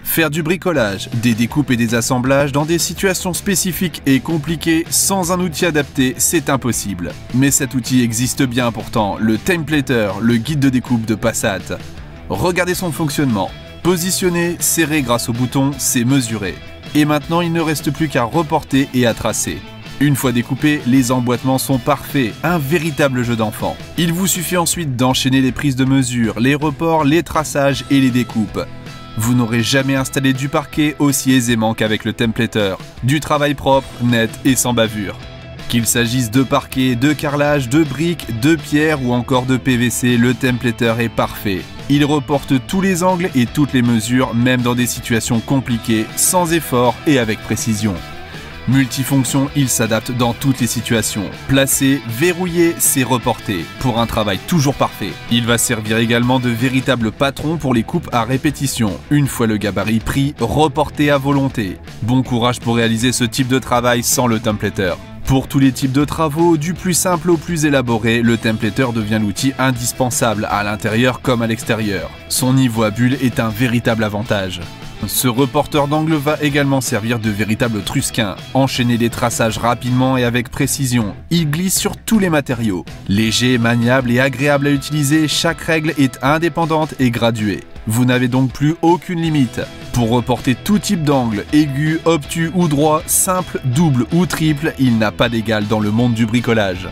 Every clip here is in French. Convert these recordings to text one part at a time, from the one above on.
Faire du bricolage, des découpes et des assemblages dans des situations spécifiques et compliquées sans un outil adapté, c'est impossible. Mais cet outil existe bien pourtant, le Templater, le guide de découpe de Passat. Regardez son fonctionnement. Positionner, serrer grâce au bouton, c'est mesurer. Et maintenant, il ne reste plus qu'à reporter et à tracer. Une fois découpés, les emboîtements sont parfaits, un véritable jeu d'enfant. Il vous suffit ensuite d'enchaîner les prises de mesure, les reports, les traçages et les découpes. Vous n'aurez jamais installé du parquet aussi aisément qu'avec le Templater. Du travail propre, net et sans bavure. Qu'il s'agisse de parquet, de carrelage, de briques, de pierre ou encore de PVC, le Templater est parfait. Il reporte tous les angles et toutes les mesures, même dans des situations compliquées, sans effort et avec précision. Multifonction, il s'adapte dans toutes les situations. Placer, verrouiller, c'est reporter, pour un travail toujours parfait. Il va servir également de véritable patron pour les coupes à répétition. Une fois le gabarit pris, reporter à volonté. Bon courage pour réaliser ce type de travail sans le Templater. Pour tous les types de travaux, du plus simple au plus élaboré, le Templater devient l'outil indispensable à l'intérieur comme à l'extérieur. Son niveau à bulle est un véritable avantage. Ce reporter d'angle va également servir de véritable trusquin. Enchaîner les traçages rapidement et avec précision. Il glisse sur tous les matériaux. Léger, maniable et agréable à utiliser, chaque règle est indépendante et graduée. Vous n'avez donc plus aucune limite. Pour reporter tout type d'angle, aigu, obtus ou droit, simple, double ou triple, il n'a pas d'égal dans le monde du bricolage.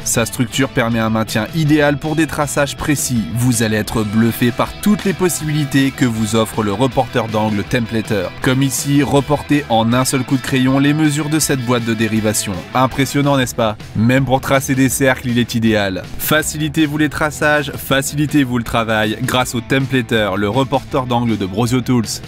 Sa structure permet un maintien idéal pour des traçages précis. Vous allez être bluffé par toutes les possibilités que vous offre le reporter d'angle Templater. Comme ici, reporter en un seul coup de crayon les mesures de cette boîte de dérivation. Impressionnant, n'est-ce pas? Même pour tracer des cercles, il est idéal. Facilitez-vous les traçages, facilitez-vous le travail grâce au Templater, le reporter d'angle de Brosio Tools.